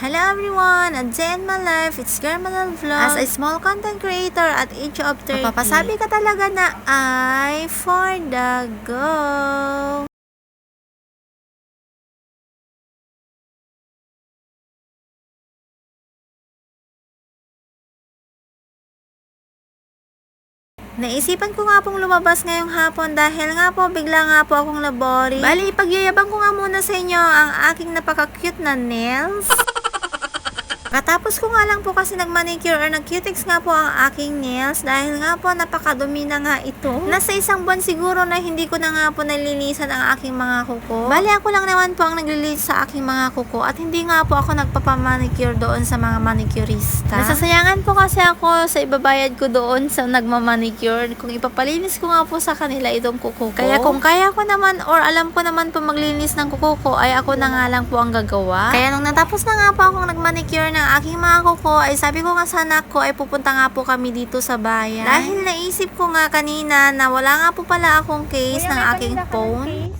Hello everyone! A day in my life, it's Girl Manal Vlog. As a small content creator at age of 30, mapapasabi ka talaga na ay for the go! Naisipan ko nga pong lumabas ngayong hapon dahil nga po bigla nga po akong labori. Bali, ipagyayabang ko nga muna sa inyo ang aking napaka-cute na nails. Katapos ko nga lang po kasi nag-manicure or nag-cutex nga po ang aking nails dahil nga po napakadumi na nga ito. Nasa isang buwan siguro na hindi ko na nga po nalilinisan ang aking mga kuko. Bali ako lang naman po ang naglilinis sa aking mga kuko at hindi nga po ako nagpapamanicure doon sa mga manicurista. Nasasayangan po kasi ako sa ibabayad ko doon sa nagmamanicure kung ipapalinis ko nga po sa kanila itong kuko ko. Kaya kung kaya ko naman or alam ko naman po maglinis ng kuko ko ay ako na nga lang po ang gagawa. Kaya nung natapos na nga po akong nagmanicure ng aking mga kuko ay sabi ko nga sa anak ko ay pupunta nga po kami dito sa bayan. Dahil naisip ko nga kanina na wala nga po pala akong case ng aking phone.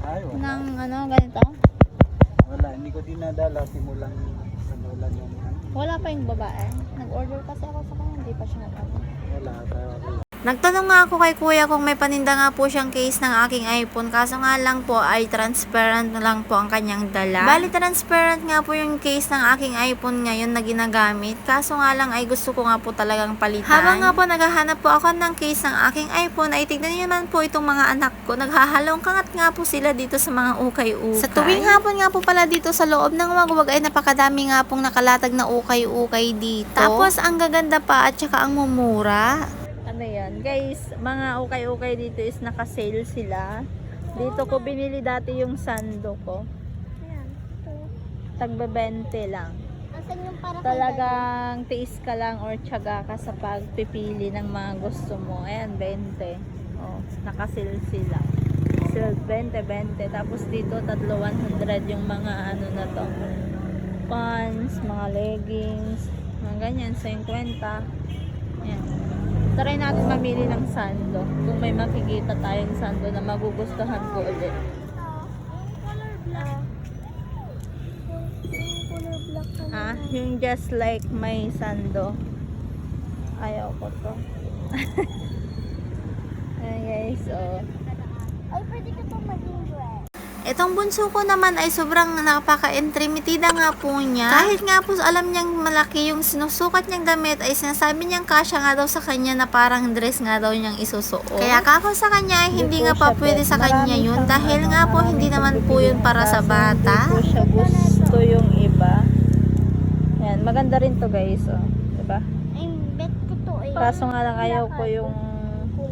Ay, wala. Ng ano, ganito? Wala, hindi ko dinadala simulang sanulan yung Wala pa yung babae. Nag-order kasi ako sa kanya, hindi pa siya nag-order. wala. Nagtanong nga ako kay kuya kung may paninda nga po siyang case ng aking iPhone. Kaso nga lang po ay transparent lang po ang kanyang dala. Bali transparent nga po yung case ng aking iPhone ngayon na ginagamit. Kaso nga lang ay gusto ko nga po talagang palitan. Habang nga po naghahanap po ako ng case ng aking iPhone ay tignan niyo naman po itong mga anak ko. Naghahalong kangat nga po sila dito sa mga ukay-ukay. Sa tuwing hapon nga po pala dito sa loob ng wagwag ay napakadami nga pong nakalatag na ukay-ukay dito. Tapos ang gaganda pa at saka ang mumura. Ano yan guys, mga ukay-ukay dito is naka-sale sila. Dito ko binili dati yung sando ko. Ayan. Tagba 20 lang. Asan yung para Talagang tiis ka lang or tiyaga ka sa pagpipili ng mga gusto mo. Ayan, 20. Oh, naka-sale sila. Sale 20. Tapos dito tatlo 100 yung mga ano na to. Pants, mga leggings, mga ganyan, 50. Ayan. Try natin mamili ng sando. Kung may makikita tayong sando na magugustuhan ko ulit. Yung color black. Yung color black na Yung just like my sando. Ayaw ko to. Ayan guys, oh. Ay, pwede ka pang maging dress. Itong bunso ko naman ay sobrang napaka-intrimitida nga po niya. Kahit nga po alam niyang malaki yung sinusukat niyang damit ay sinasabi niyang kasya nga daw sa kanya na parang dress nga daw niyang isusuot. Kaya kako sa kanya ay hindi nga pa pwede sa kanya yun dahil nga po hindi naman po yun para sa bata. Hindi ko siya gusto yung iba. Yan, maganda rin to guys, oh. Diba? Ay, bet ko to eh. Kaso nga lang ayaw ko yung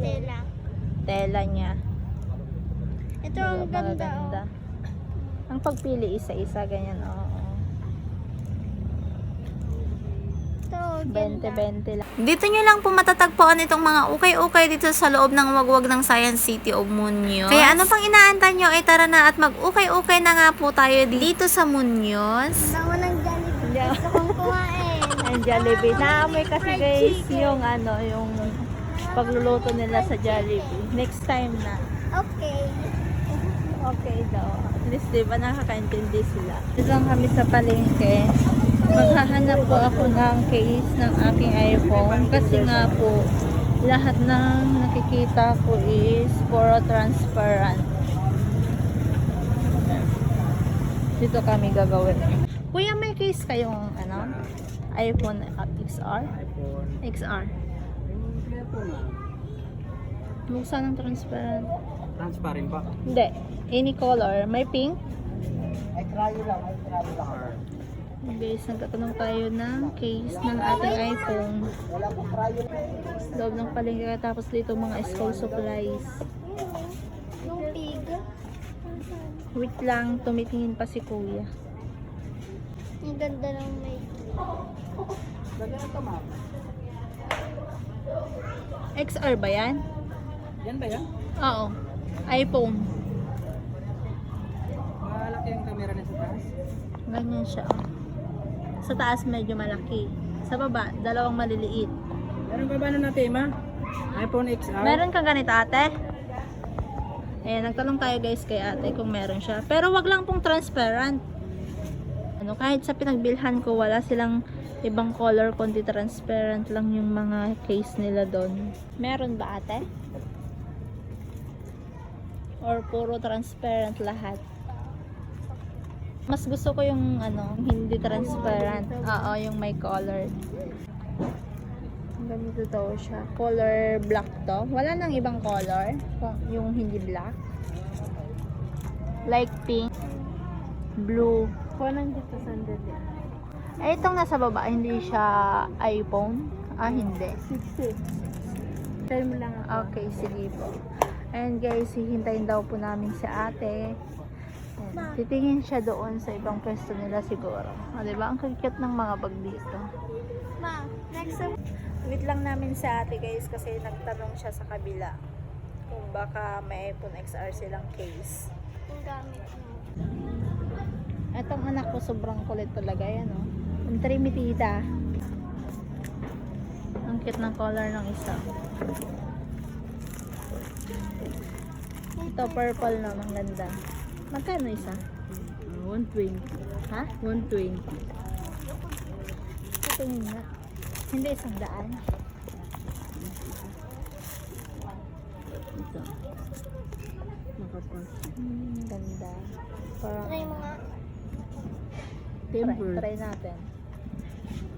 Tela. tela niya. Ito ang Diba, ganda maganda. Ang pagpili isa-isa, ganyan, oo. Ito, ganda. 20-20 lang. Dito nyo lang po matatagpuan itong mga ukay-ukay dito sa loob ng wagwag ng Science City of Muñoz. Kaya ano pang inaantay nyo ay tara na at mag-ukay-ukay na nga po tayo dito sa Muñoz. Dawa ng Jollibee. Gusto kong kumain. Ang Jollibee. Naamoy kasi Fried guys chicken. yung ano, yung pagluluto nila sa Jollibee. Next time na. Okay. Okay daw. At least diba nakakaintindi sila. Dito lang kami sa palengke. Maghahanap po ako ng case ng aking iPhone kasi nga po lahat ng nakikita ko is puro transparent. Dito kami gagawin. Kuya, may case kayong ano? iPhone XR? iPhone. XR. Yung telephone na. Buksan ng transparent. Transparent pa. Hindi. Any color. May pink? Ay, trayo lang. Guys, nagtatanong tayo ng case ng ating iPhone. Wala pong trayo. Loob ng palengke, tapos dito mga school supplies. Yung pig. Wait lang, tumitingin pa si kuya. Ang ganda ng may. Lagyan ito, ma'am. XR ba yan? Yan ba yan? Oo. iPhone. Malaki yung camera niya sa taas. Ganyan siya. Sa taas medyo malaki. Sa baba, dalawang maliliit. Meron ba ba na tema? iPhone XR? Meron kang ganito ate? Ayan, nagtanong tayo guys kay ate kung meron siya. Pero wag lang pong transparent. ano, kahit sa pinagbilhan ko, wala silang ibang color, kundi transparent lang yung mga case nila doon. Meron ba ate? Or puro transparent lahat? Mas gusto ko yung ano, hindi transparent. Oo, yung may color. Ganito daw siya. Color black to. Wala nang ibang color. Yung hindi black. Like pink. Blue. Kuha nang dito sandali. Eh, itong nasa baba, hindi siya iPhone? Ah, hindi. 60. Try mo lang ako. Okay, sige po. And guys, hihintayin daw po namin si ate. Ayan, titingin siya doon sa ibang pwesto nila siguro. O, diba? Ang cute ng mga bag dito. Ma, next Wait lang namin si ate guys kasi nagtanong siya sa kabila kung baka may iPhone XR silang case. yung gamit mo. Etong anak ko sobrang kulit talaga yan, oh. Ang trimitida. Ang cute ng color ng isa. Ito purple na, ang ganda. Magkano isa? 120. Ha? 120. Tingin nga. Hindi 100. Ito. Makapal. Ganda. Parang Try mo nga. Tempered. try natin.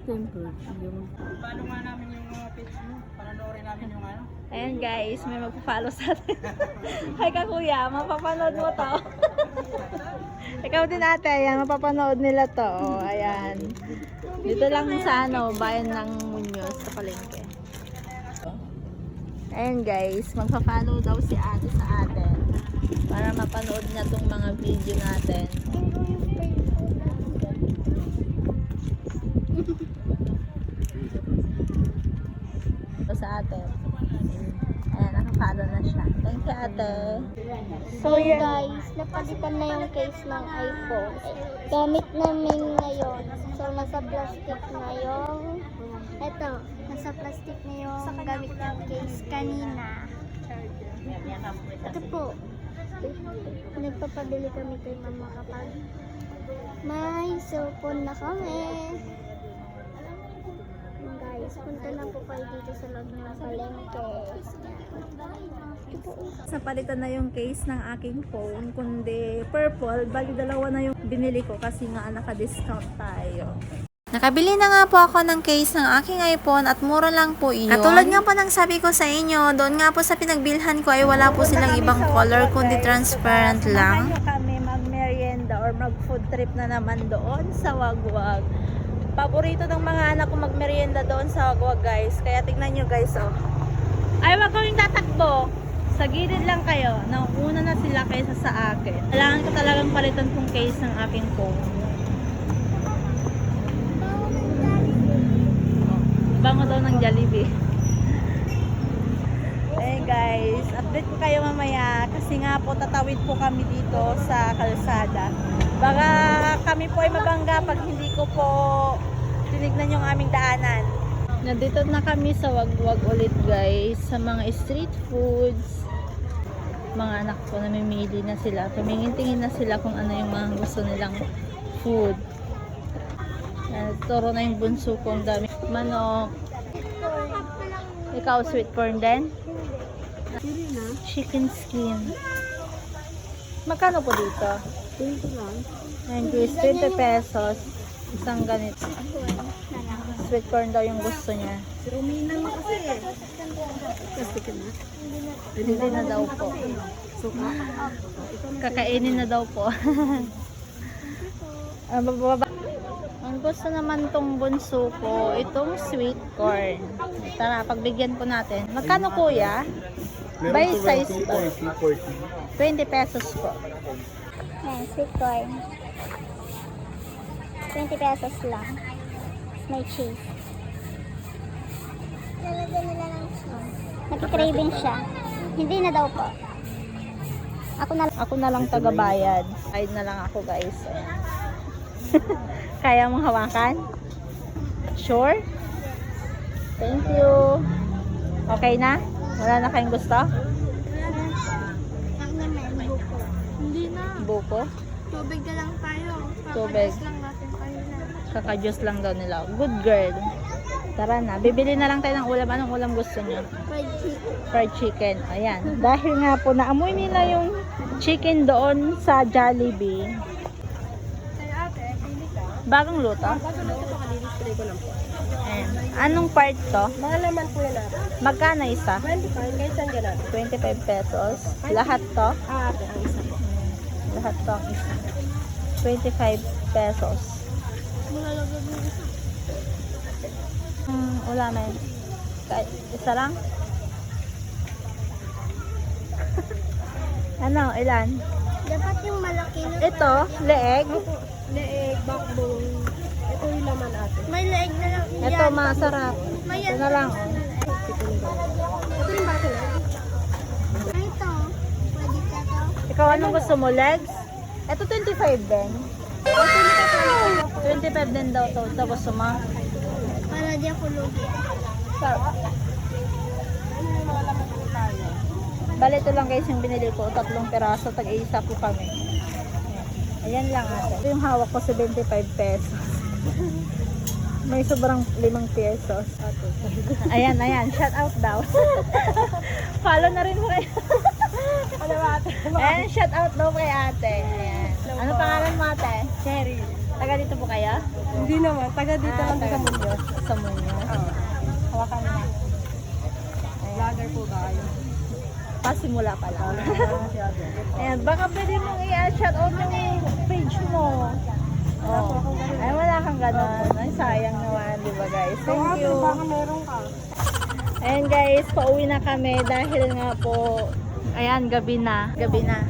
Tempered. Paano nga namin yung mga page mo? Panonoorin namin yung ano? Ayan guys, may magpa-follow sa atin. Hi ka kuya, mapapanood mo to. Ikaw din ate, ayan, mapapanood nila to. Oh, ayan. Dito lang sa ano, bayan ng Muñoz sa palengke. Ayan guys, magpa-follow daw si ate sa atin. Para mapanood niya tong mga video natin. Ito sa atin. Ayan, naka-follow na siya. Thank you ate. So guys, napalitan na yung case ng iPhone. Gamit namin ngayon. So nasa plastic na yung nasa plastic na yung gamit ng case kanina. Ito po. Nagpapabili kami kay mama kapag may cellphone na kami. Guys, punta na po kayo dito sa loob ng palengke. Napalitan na yung case ng aking phone, kundi purple, bali dalawa na yung binili ko kasi nga naka-discount tayo. Nakabili na nga po ako ng case ng aking iPhone at mura lang po iyon. Katulad nga po ng sabi ko sa inyo, doon nga po sa pinagbilhan ko ay wala po silang ibang color kundi transparent lang. Samahan nyo kami mag-merienda or mag-food trip na naman doon sa Wagwag. Paborito ng mga anak ko mag-merienda doon sa Wagwag guys. Kaya tignan nyo guys, oh. Ay, wag kaming tatakbo. Sa gilid lang kayo. Nauna na sila kaysa sa akin. Kailangan ko talagang palitan tong case ng aking phone. Bango daw ng Jollibee. Hey guys, update ko kayo mamaya kasi nga po tatawid po kami dito sa kalsada. Baka kami po ay mabangga pag hindi ko po tinignan yung aming daanan. Nandito na kami sa Wagwag ulit guys, sa mga street foods. Mga anak ko namimili na sila. Tumingin-tingin na sila kung ano yung mga gusto nilang food. Turo na yung bunso ko, ang dami manok. Ikaw sweet corn din? Chicken skin. Magkano po dito? 20 lang. Ayan guys, 20 pesos. Isang ganito. Sweet corn daw yung gusto niya. Ruminan mo kasi eh. Kasi ka na. Hindi na daw po. Suka. Kakainin na daw po. Bababa. Ang gusto naman tong bunso ko, itong sweet corn. Tara, pagbigyan po natin. Magkano kuya? By size po. 20 pesos po. Ayan, sweet corn. 20 pesos lang. May cheese. Lalagyan nila ng cheese. Nagki-craving siya. Hindi na daw po. Ako na lang tagabayad. Bayad na lang ako guys. Kaya mong hawakan? Sure? Thank you. Okay na? Wala na kayong gusto? Hindi na. Buko? Tubig na lang tayo. Tubig. Lang natin kayo. Kaka-juice lang daw nila. Good girl. Tara na. Bibili na lang tayo ng ulam. Anong ulam gusto niyo? Fried chicken. Fried chicken. Ayan. Dahil nga po, naamoy nila yung chicken doon sa Jollibee. Bagong luto? Ayan. Anong part to? Mga laman po yan natin. Magkano isa? 25, kahit saan ganun. 25 pesos. Lahat to? Ate, ang isa po. Lahat to ang isa. 25 pesos. Ulamin. Isa lang? Ano? Ilan? Dapat yung malaki na. Ito, leeg. Leeg, backbone. Ito yung laman ate. May leeg na lang. Ito, masarap. May Ito na lang. Oh. Ito yung bakit Ay, ito. Pwede ka to. Ikaw, anong gusto mo? Legs? Ito, 25 din. 25 din daw to. Ito, gusto mo? Para di ako lugi. Sarap. Bale, ito lang guys yung binili ko. 3 peraso. Tag-isa po kami. Ayan lang ate. Ito yung hawak ko sa 25 pesos. May sobrang 5 pesos. Ayan, ayan. Shout out daw. Follow na rin mo kayo. Ano ba ate? Ayan, shout out daw kay ate. Ayan. Ano pangalan mo ate? Cherry. Taga dito po kayo? Hindi naman. Taga dito lang sa Muñoz. Sa Muñoz. Hawakan mo na. Vlogger po ba kayo? Pasimula pa lang. Ayan, baka pwede mong i-shout out yung page mo. Oh. Ay, wala kang ganun. Ay, sayang naman, di ba guys? Thank you. Baka meron ka. Ayan guys, pauwi na kami dahil nga po, ayan, gabi na. Gabi na.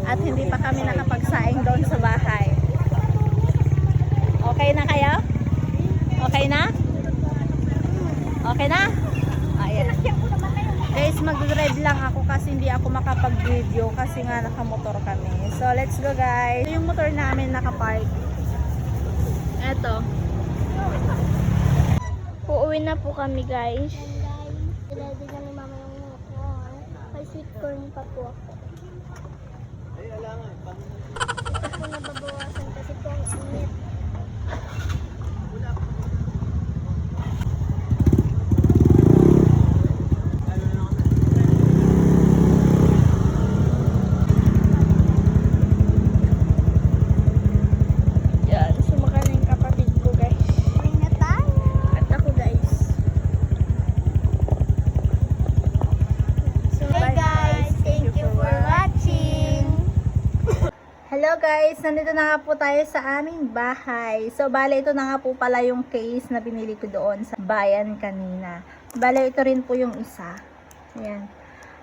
At hindi pa kami nakapagsaing doon sa bahay. Okay na kayo? Okay na? Okay na? Ayan. Guys, mag-drive lang ako kasi hindi ako makapag-video kasi nga nakamotor kami. So, let's go guys. Ito yung motor namin nakapark. Eto. Uuwi na po kami, guys. Ready na ni mama yung corn. May sweet corn pa po ako. Ito po nababawasan kasi po ang init. Yan, sumakay na yung kapatid ko guys. Uwi na tayo. At ako guys. So, Hey guys, thank you for watching. Hello guys, nandito na nga po tayo sa aming bahay. So, bale, ito na nga po pala yung case na binili ko doon sa bayan kanina. Bale, ito rin po yung isa. Ayan.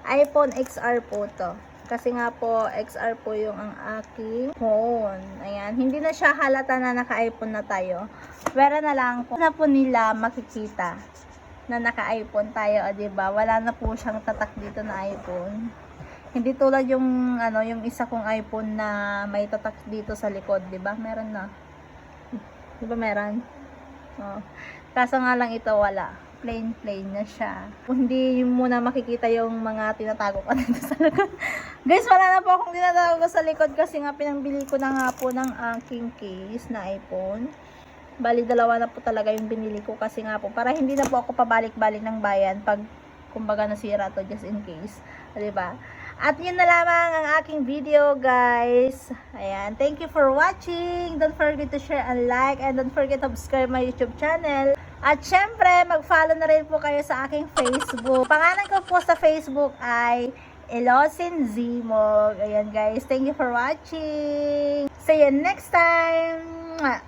iPhone XR po to. Kasi nga po, XR po yung ang aking phone. Ayan. Hindi na siya halata na naka-iPhone na tayo. Pero na lang, kung na po nila makikita na naka-iPhone tayo, o diba? Wala na po siyang tatak dito na iPhone. Hindi tulad yung ano, yung isa kong iPhone na may tatak dito sa likod, 'di ba? Meron na. 'Di ba meron? Oh. Kaso nga lang ito wala. Plain na siya. Kung hindi mo na makikita yung mga tinatago ko dito sa likod. Guys, wala na po akong tinatago ko sa likod kasi nga pinambili ko na nga po ng aking case na iPhone. Bali, dalawa na po talaga yung binili ko kasi nga po para hindi na po ako pabalik-balik ng bayan pag kumbaga nasira to just in case. 'Di ba? At yun na lamang ang aking video guys. Ayan. Thank you for watching. Don't forget to share and like. And don't forget to subscribe my YouTube channel. At syempre, mag-follow na rin po kayo sa aking Facebook. Pangalan ko po sa Facebook ay Elosin Zimog. Ayan guys. Thank you for watching. See you next time. Mwah!